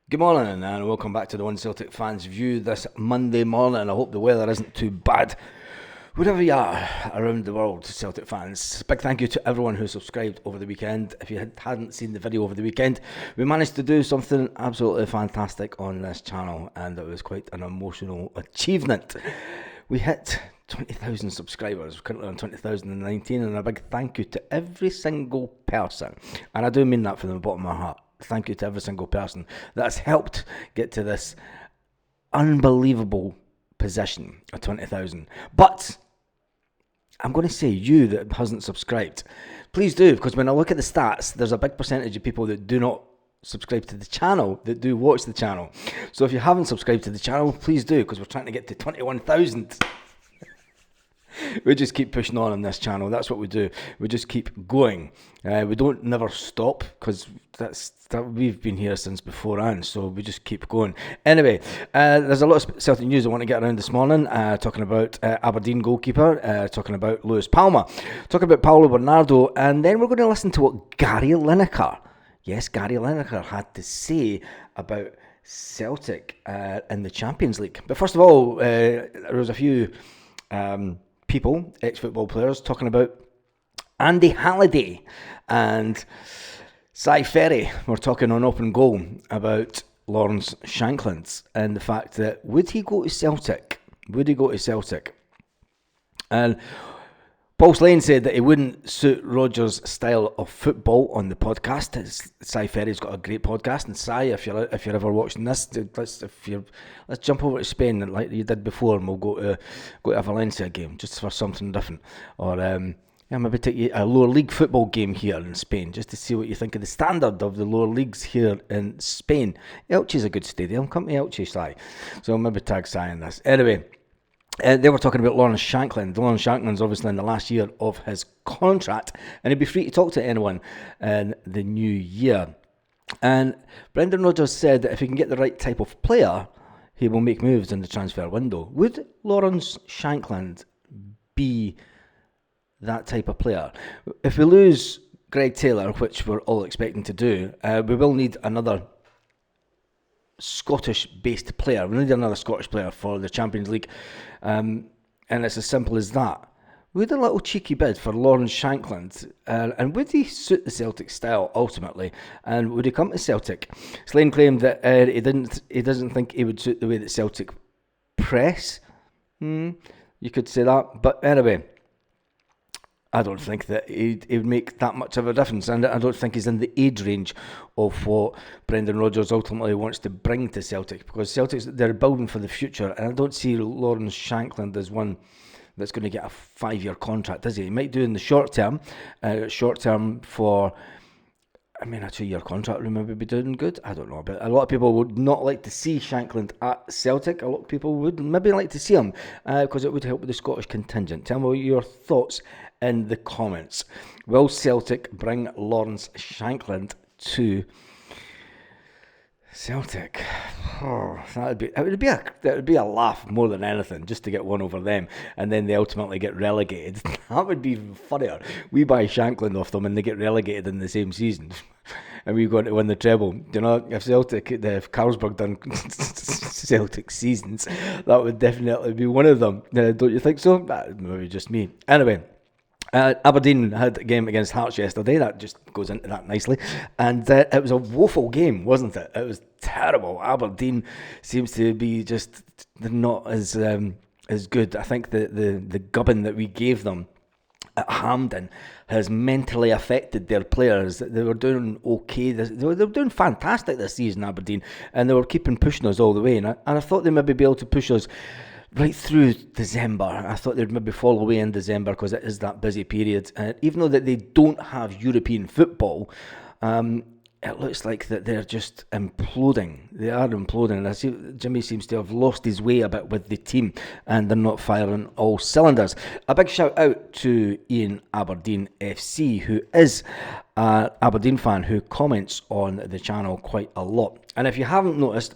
Good morning and welcome back to the One Celtic Fans View this Monday morning. I hope the weather isn't too bad wherever you are around the world, Celtic fans. Big thank you to everyone who subscribed over the weekend. If you hadn't seen the video over the weekend, we managed to do something absolutely fantastic on this channel and it was quite an emotional achievement. We hit 20,000 subscribers, we're currently on 20,019, and a big thank you to every single person, and I do mean that from the bottom of my heart. Thank you to every single person that's helped get to this unbelievable position of 20,000. But I'm going to say you that hasn't subscribed, please do, because when I look at the stats, there's a big percentage of people that do not subscribe to the channel that do watch the channel. So if you haven't subscribed to the channel, please do, because we're trying to get to 21,000. We just keep pushing on this channel. That's what we do. We just keep going. We don't never stop, because we've been here since beforehand, so we just keep going. Anyway, there's a lot of Celtic news I want to get around this morning. Talking about Aberdeen goalkeeper, talking about Palma, talking about Paulo Bernardo, and then we're going to listen to what Gary Lineker had to say about Celtic in the Champions League. But first of all, there was a few people, ex-football players, talking about Andy Halliday and Cy Ferry. We're talking on Open Goal about Lawrence Shankland and the fact that would he go to Celtic? And Paul Slane said that he wouldn't suit Rodgers' style of football on the podcast. Cy Ferry's got a great podcast, and Cy, if you're ever watching this, let's jump over to Spain like you did before, and we'll go to a Valencia game just for something different, or maybe take you a lower league football game here in Spain just to see what you think of the standard of the lower leagues here in Spain. Elche's a good stadium. Come to Elche, Cy. So maybe tag Cy in this. Anyway. They were talking about Lawrence Shankland. Lawrence Shankland's obviously in the last year of his contract, and he'd be free to talk to anyone in the new year. And Brendan Rodgers said that if he can get the right type of player, he will make moves in the transfer window. Would Lawrence Shankland be that type of player? If we lose Greg Taylor, which we're all expecting to do, we will need another Scottish-based player. We need another Scottish player for the Champions League, and it's as simple as that. Would a little cheeky bid for Lawrence Shankland, and would he suit the Celtic style ultimately? And would he come to Celtic? Slane claimed that he doesn't think he would suit the way that Celtic press. You could say that, but anyway, I don't think that he'd make that much of a difference, and I don't think he's in the age range of what Brendan Rodgers ultimately wants to bring to Celtic, because Celtics, they're building for the future, and I don't see Lawrence Shankland as one that's going to get a 5-year contract, does he? He might do in the short term for, a 2-year contract would maybe be doing good. I don't know, but a lot of people would not like to see Shankland at Celtic. A lot of people would maybe like to see him because it would help with the Scottish contingent. Tell me your thoughts in the comments. Will Celtic bring Lawrence Shankland to Celtic? It would be a laugh more than anything, just to get one over them, and then they ultimately get relegated. That would be even funnier. We buy Shankland off them, and they get relegated in the same season, and we're going to win the treble. You know, if Carlsberg done Celtic seasons, that would definitely be one of them. Don't you think so? Maybe just me. Anyway. Aberdeen had a game against Hearts yesterday. That just goes into that nicely. And it was a woeful game, wasn't it? It was terrible. Aberdeen seems to be just not as good. I think the gubbin that we gave them at Hampden has mentally affected their players. They were doing okay. They were doing fantastic this season, Aberdeen, and they were keeping pushing us all the way. And I thought they maybe be able to push us right through December. I thought they'd maybe fall away in December because it is that busy period. Even though that they don't have European football, it looks like that they're just imploding. They are imploding. I see Jimmy seems to have lost his way a bit with the team, and they're not firing all cylinders. A big shout out to Ian Aberdeen FC, who is an Aberdeen fan who comments on the channel quite a lot. And if you haven't noticed,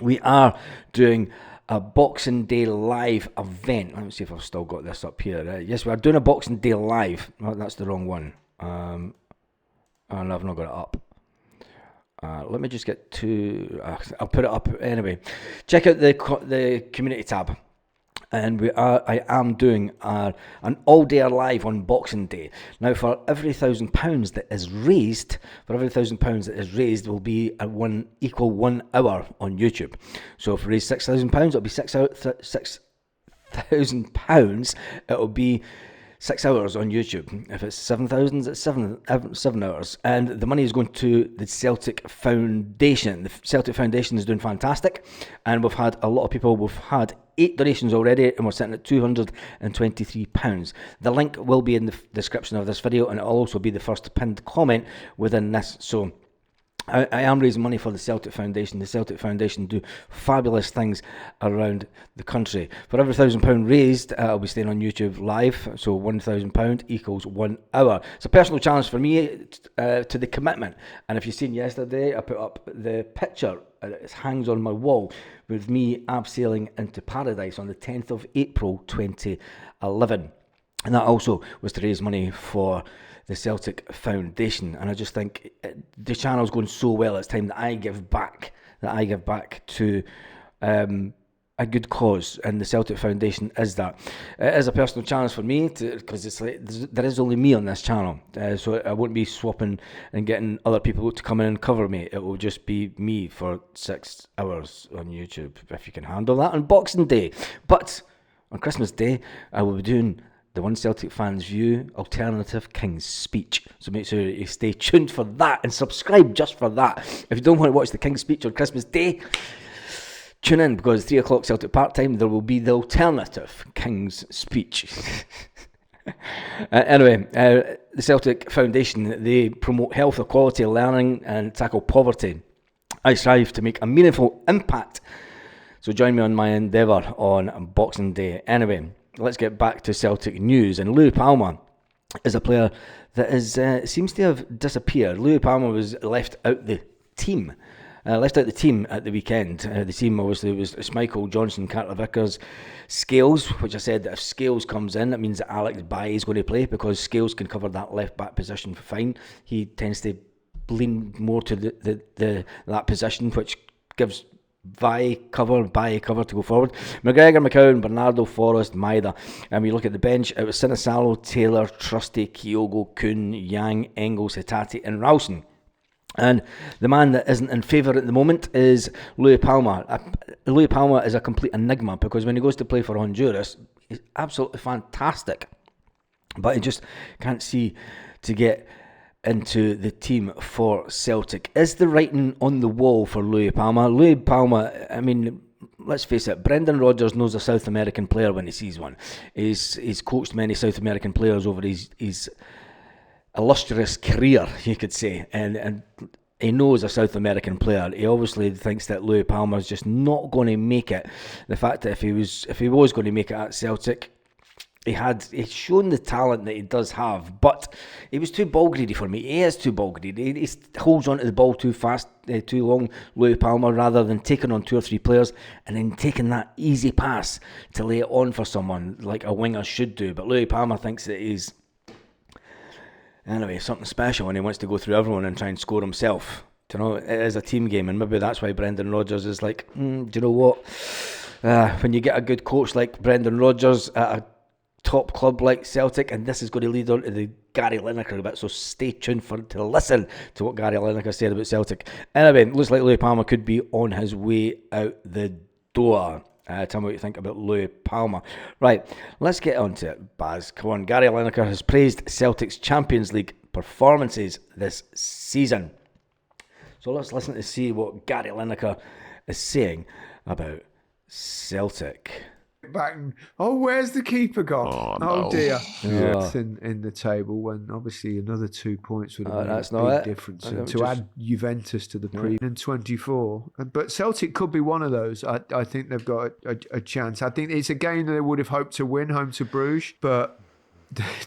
we are doing a Boxing Day live event. Let me see if I've still got this up here. Yes, we are doing a Boxing Day live. Oh, that's the wrong one. And I've not got it up. Let me just get to. I'll put it up anyway. Check out the community tab. And I am doing an all-day live on Boxing Day. Now, for every £1,000 that is raised, will be equal 1 hour on YouTube. So if we raise £6,000, it'll be £6,000. It'll be 6 hours on YouTube. If it's 7,000, it's 7 hours. And the money is going to the Celtic Foundation. The Celtic Foundation is doing fantastic. And we've had a lot of people. We've had 8 donations already, and we're sitting at £223. The link will be in the description of this video, and it'll also be the first pinned comment within this. So I am raising money for the Celtic Foundation. The Celtic Foundation do fabulous things around the country. For every £1,000 raised, I'll be staying on YouTube live. So £1,000 equals 1 hour. It's a personal challenge for me to the commitment. And if you've seen yesterday, I put up the picture. It hangs on my wall with me abseiling into paradise on the 10th of April 2011. And that also was to raise money for the Celtic Foundation. And I just think the channel's going so well, it's time that I give back to a good cause, and the Celtic Foundation is that. It is a personal challenge for me, because it's like there is only me on this channel, so I won't be swapping and getting other people to come in and cover me. It will just be me for 6 hours on YouTube, if you can handle that on Boxing Day. But on Christmas Day, I will be doing the One Celtic Fans View alternative King's Speech. So make sure you stay tuned for that and subscribe just for that. If you don't want to watch the King's Speech on Christmas Day, tune in, because 3 o'clock Celtic Park time, there will be the alternative King's Speech. Anyway, the Celtic Foundation, they promote health, equality, learning and tackle poverty. I strive to make a meaningful impact. So join me on my endeavour on Boxing Day. Anyway, let's get back to Celtic news. And Louis Palma is a player that seems to have disappeared. Louis Palma was left out the team. At the weekend. The team obviously was Schmeichel, Johnson, Carter-Vickers, Scales, which I said that if Scales comes in, that means that Alex Bailly is going to play, because Scales can cover that left-back position fine. He tends to lean more to that position, which gives Bailly cover to go forward. McGregor, McCowan, Bernardo, Forrest, Maida. And we look at the bench, it was Sinisalo, Taylor, Trusty, Kyogo, Kuhn, Yang, Engels, Hitati and Ralston. And the man that isn't in favour at the moment is Louis Palma. Louis Palma is a complete enigma, because when he goes to play for Honduras, he's absolutely fantastic. But he just can't see to get into the team for Celtic. Is the writing on the wall for Louis Palma? Louis Palma, I mean, let's face it, Brendan Rodgers knows a South American player when he sees one. He's coached many South American players over his illustrious career, you could say, and he knows a South American player. He obviously thinks that Louis Palma is just not going to make it. The fact that if he was going to make it at Celtic, he's shown the talent that he does have, but he was too ball greedy for me. He is too ball greedy. He holds onto the ball too fast, too long, Louis Palma, rather than taking on 2 or 3 players and then taking that easy pass to lay it on for someone like a winger should do. But Louis Palma thinks that he's something special, and he wants to go through everyone and try and score himself. Do you know, it is a team game, and maybe that's why Brendan Rodgers is like, do you know what? When you get a good coach like Brendan Rodgers at a top club like Celtic, and this is going to lead on to the Gary Lineker bit, so stay tuned to listen to what Gary Lineker said about Celtic. Anyway, looks like Louis Palma could be on his way out the door. Tell me what you think about Louis Palma. Right, let's get on to it, Baz. Come on, Gary Lineker has praised Celtic's Champions League performances this season. So let's listen to see what Gary Lineker is saying about Celtic. Back and, where's the keeper gone? No. Dear. Yeah. It's in the table, when obviously another 2 points would have made that's a not big it. difference. And to add Juventus to the previous 24. But Celtic could be one of those. I think they've got a chance. I think it's a game that they would have hoped to win, home to Bruges, but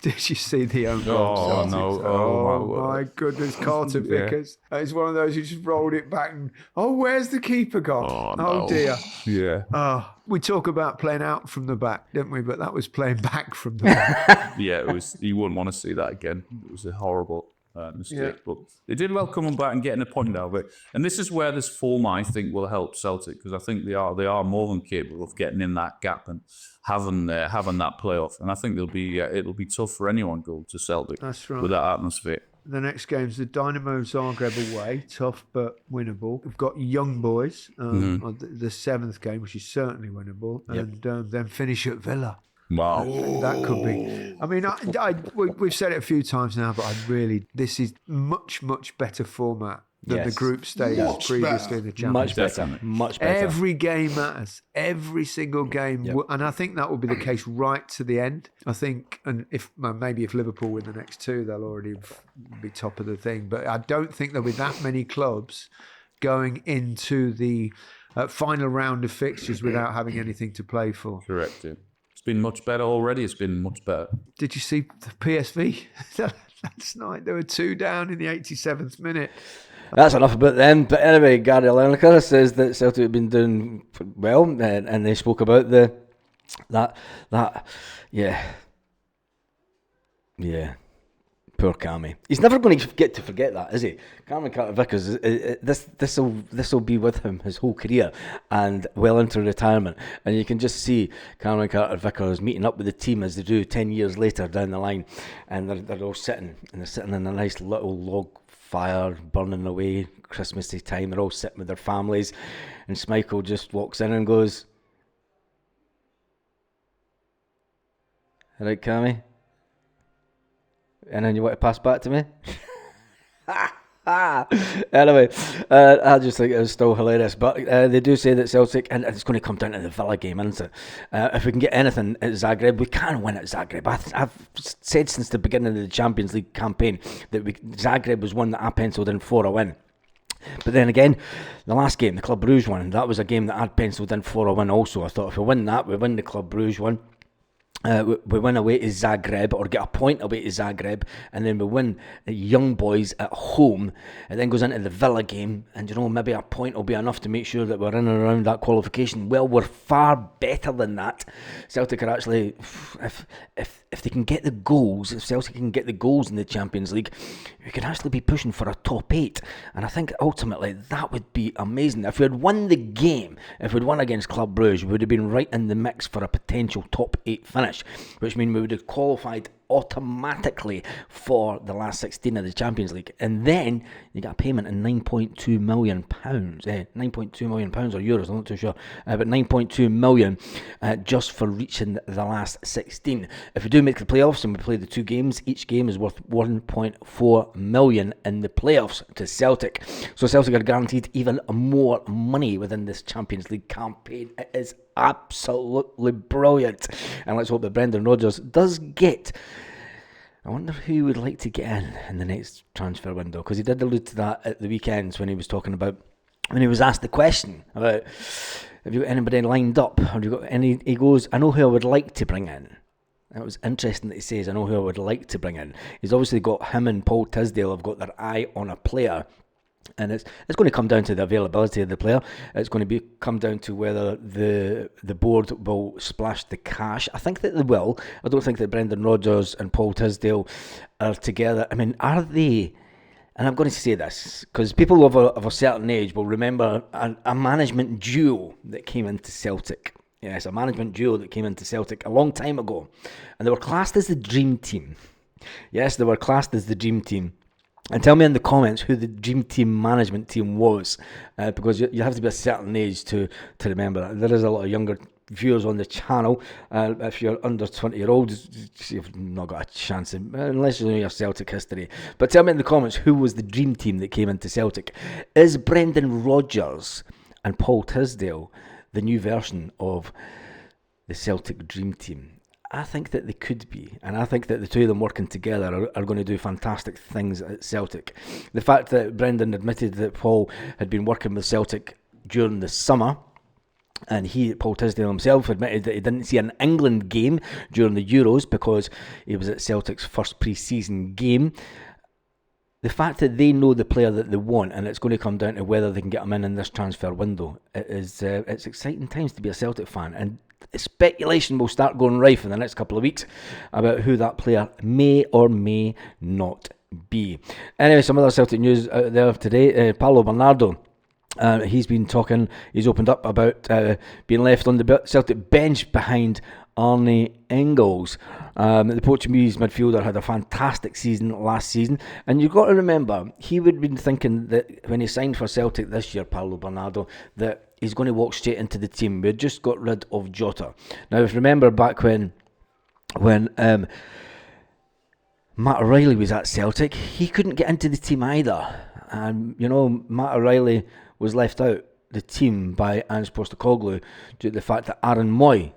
did you see the own goal? Oh, no. Oh, my goodness. Carter Vickers. It's one of those who just rolled it back and, where's the keeper gone? Oh, no. Dear. Yeah. We talk about playing out from the back, didn't we? But that was playing back from the back. Yeah, it was. You wouldn't want to see that again. It was a horrible. mistake. But they did well coming back and getting a point out of it. And this is where this form, I think, will help Celtic, because I think they are more than capable of getting in that gap and having that playoff. And I think it'll be tough for anyone going to Celtic. That's right. With that atmosphere. The next game's the Dynamo Zagreb away, tough but winnable. We've got Young Boys on the seventh game, which is certainly winnable, and then finish at Villa. Wow, that could be. I mean, we've said it a few times now, but this is much better format than the group stage previously in the Championship. Much better. Every game matters. Every single game, and I think that will be the case right to the end. I think, and if Liverpool win the next two, they'll already be top of the thing. But I don't think there'll be that many clubs going into the final round of fixtures without having anything to play for. Correct. Yeah. It's been much better already. It's been much better. Did you see the PSV last night? They were 2 down in the 87th minute. That's enough about them. But anyway, Gary Lineker says that Celtic have been doing well, and they spoke about that. Poor Cammy. He's never going to get to forget that, is he? Cameron Carter-Vickers, this will be with him his whole career and well into retirement. And you can just see Cameron Carter-Vickers meeting up with the team as they do 10 years later down the line, and they're all sitting in a nice little log fire burning away, Christmassy time. They're all sitting with their families, and Schmeichel just walks in and goes, "All right, Cammy? And then you want to pass back to me?" Anyway, I just think it was still hilarious. But they do say that Celtic, and it's going to come down to the Villa game, isn't it? If we can get anything at Zagreb, we can win at Zagreb. I've said since the beginning of the Champions League campaign that Zagreb was one that I penciled in for a win. But then again, the last game, the Club Brugge one, that was a game that I'd penciled in for a win also. I thought if we win that, we win the Club Brugge one. We win away to Zagreb, or get a point away to Zagreb, and then we win the Young Boys at home. It then goes into the Villa game, and maybe a point will be enough to make sure that we're in and around that qualification. Well, we're far better than that. Celtic are actually, if they can get the goals, if Celtic can get the goals in the Champions League, we could actually be pushing for a top 8, and I think ultimately that would be amazing. If we had won the game, if we'd won against Club Brugge, we would have been right in the mix for a potential top 8 finish, which means we would have qualified automatically for the last 16 of the Champions League. And then you got a payment of £9.2 million, £9.2 million or euros, I'm not too sure, but 9.2 million just for reaching the last 16. If we do make the playoffs and we play the 2 games, each game is worth 1.4 million in the playoffs to Celtic. So Celtic are guaranteed even more money within this Champions League campaign. It is absolutely brilliant, and let's hope that Brendan Rodgers does get. I wonder who would like to get in the next transfer window, because he did allude to that at the weekends when he was talking about, when he was asked the question about, have you got anybody lined up, have you got any? He goes, I know who I would like to bring in. It was interesting that he says, I know who I would like to bring in. He's obviously got him and Paul Tisdale have got their eye on a player. And it's going to come down to the availability of the player. It's going to come down to whether the board will splash the cash. I think that they will. I don't think that Brendan Rodgers and Paul Tisdale are together. I mean, are they? And I'm going to say this because people of a certain age will remember a management duo that came into Celtic. Yes, a management duo that came into Celtic a long time ago. And they were classed as the dream team. Yes, they were classed as the dream team. And tell me in the comments who the dream team management team was, because you have to be a certain age to remember. There is a lot of younger viewers on the channel. If you're under 20-year-olds, you've not got a chance, unless you know your Celtic history. But tell me in the comments who was the dream team that came into Celtic. Is Brendan Rodgers and Paul Tisdale the new version of the Celtic dream team? I think that they could be, and I think that the two of them working together are going to do fantastic things at Celtic. The fact that Brendan admitted that Paul had been working with Celtic during the summer, and Paul Tisdale himself admitted that he didn't see an England game during the Euros because he was at Celtic's first pre-season game. The fact that they know the player that they want, and it's going to come down to whether they can get him in this transfer window, it's exciting times to be a Celtic fan, and speculation will start going rife in the next couple of weeks about who that player may or may not B. Anyway, some other Celtic news out there today. Paulo Bernardo. He's been talking, he's opened up about being left on the Celtic bench behind Arne Engels. The Portuguese midfielder had a fantastic season last season, and you've got to remember, he would have been thinking that when he signed for Celtic this year, Paulo Bernardo, that he's going to walk straight into the team. We had just got rid of Jota. Now, if you remember back when Matt O'Reilly was at Celtic, he couldn't get into the team either. And, Matt O'Reilly was left out the team by Ange Postecoglou due to the fact that Aaron Moy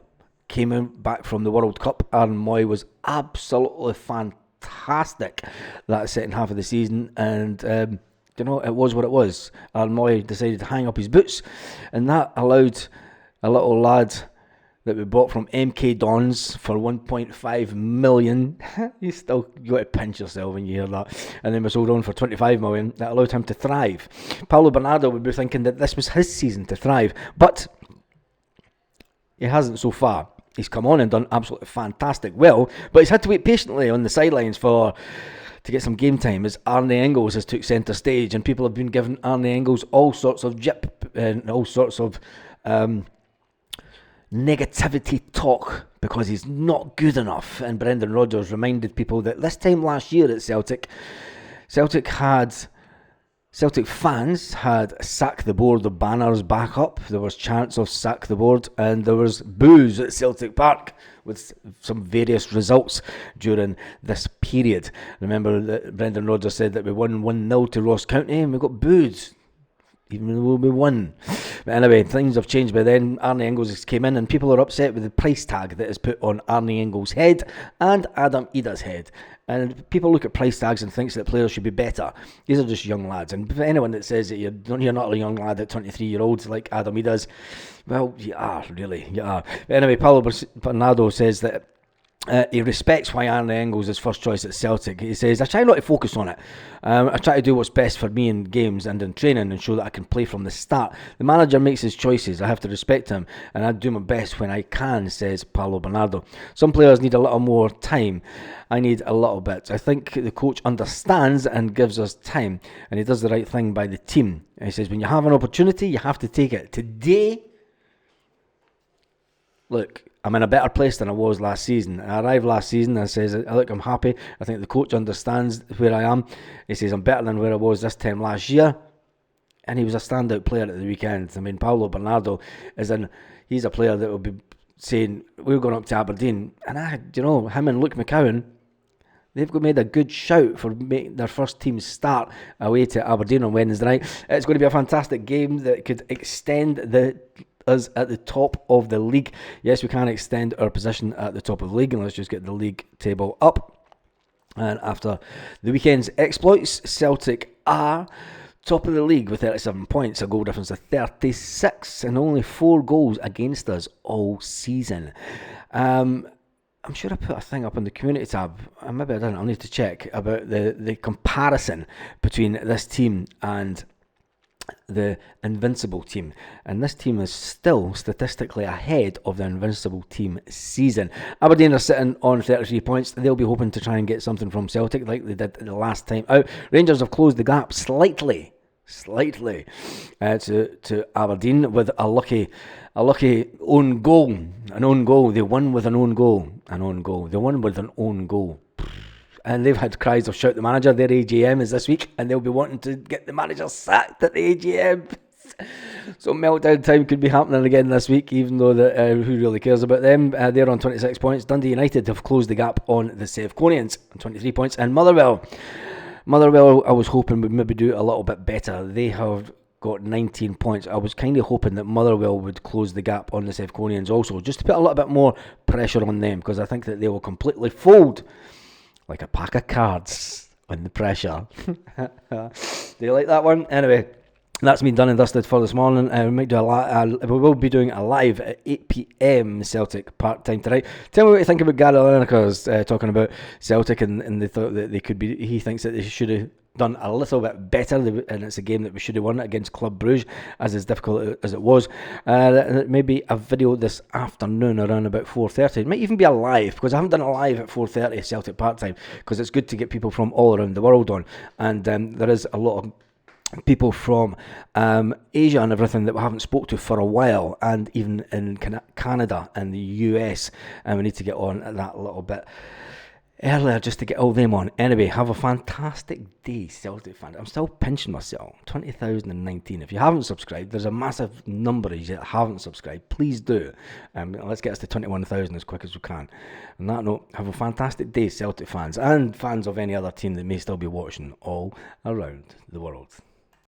came in back from the World Cup. Aaron Moy was absolutely fantastic that second half of the season, and it was what it was. Aaron Moy decided to hang up his boots, and that allowed a little lad that we bought from MK Dons for 1.5 million. You got to pinch yourself when you hear that. And then we sold on for 25 million. That allowed him to thrive. Paulo Bernardo would be thinking that this was his season to thrive, but he hasn't so far. He's come on and done absolutely fantastic well, but he's had to wait patiently on the sidelines to get some game time as Arne Engels has took centre stage, and people have been giving Arne Engels all sorts of jip and all sorts of negativity talk because he's not good enough. And Brendan Rodgers reminded people that this time last year at Celtic fans had sack the board, the banners back up. There was chants of sack the board, and there was boos at Celtic Park with some various results during this period. Remember that Brendan Rodgers said that we won 1-0 to Ross County and we got booed, even though we won. But anyway, things have changed by then. Arne Engels came in and people are upset with the price tag that is put on Arne Engels' head and Adam Ida's head. And people look at price tags and think that players should be better. These are just young lads. And for anyone that says that you're not a young lad at 23-year-olds like Adam Ida's, well, you are, really, you are. But anyway, Paulo Bernardo says that he respects why Arne Engels is first choice at Celtic. He says, I try not to focus on it. I try to do what's best for me in games and in training and show that I can play from the start. The manager makes his choices. I have to respect him, and I do my best when I can, says Paulo Bernardo. Some players need a little more time. I need a little bit. I think the coach understands and gives us time, and he does the right thing by the team. And he says, when you have an opportunity, you have to take it. Today, look, I'm in a better place than I was last season. I arrived last season and says, look, I'm happy. I think the coach understands where I am. He says I'm better than where I was this time last year. And he was a standout player at the weekend. I mean, Paulo Bernardo he's a player that will be saying, we're going up to Aberdeen. And him and Luke McCowan, they've made a good shout for making their first team start away to Aberdeen on Wednesday night. It's going to be a fantastic game that could extend us at the top of the league. Yes, we can extend our position at the top of the league, and let's just get the league table up. And after the weekend's exploits, Celtic are top of the league with 37 points, a goal difference of 36, and only 4 goals against us all season. I'm sure I put a thing up on the community tab. Maybe I didn't. I'll need to check about the comparison between this team and the Invincible team, and this team is still statistically ahead of the Invincible team season. Aberdeen are sitting on 33 points. They'll be hoping to try and get something from Celtic like they did the last time out. Rangers have closed the gap slightly to Aberdeen with a lucky own goal. An own goal. They won with an own goal. They won with an own goal. And they've had cries of shout the manager. Their AGM is this week, and they'll be wanting to get the manager sacked at the AGM. So meltdown time could be happening again this week, even though who really cares about them? They're on 26 points. Dundee United have closed the gap on the Sevconians on 23 points. And Motherwell, I was hoping would maybe do a little bit better. They have got 19 points. I was kind of hoping that Motherwell would close the gap on the Sevconians also, just to put a little bit more pressure on them, because I think that they will completely fold like a pack of cards under pressure. Do you like that one? Anyway, that's me done and dusted for this morning. We will be doing a live at 8 PM Celtic part-time tonight. Tell me what you think about Gary Lineker's talking about Celtic, and they thought that they could be. He thinks that they should have done a little bit better, and it's a game that we should have won against Club Brugge, as difficult as it was. Maybe a video this afternoon around about 4:30. It might even be a live, because I haven't done a live at 4:30 Celtic part time, because it's good to get people from all around the world on, and there is a lot of people from Asia and everything that we haven't spoke to for a while, and even in Canada and the US, and we need to get on that a little bit earlier just to get all them on. Anyway, have a fantastic day, Celtic fans. I'm still pinching myself. 2019. If you haven't subscribed, there's a massive number of you that haven't subscribed. Please do. Let's get us to 21,000 as quick as we can. On that note, have a fantastic day, Celtic fans, and fans of any other team that may still be watching all around the world.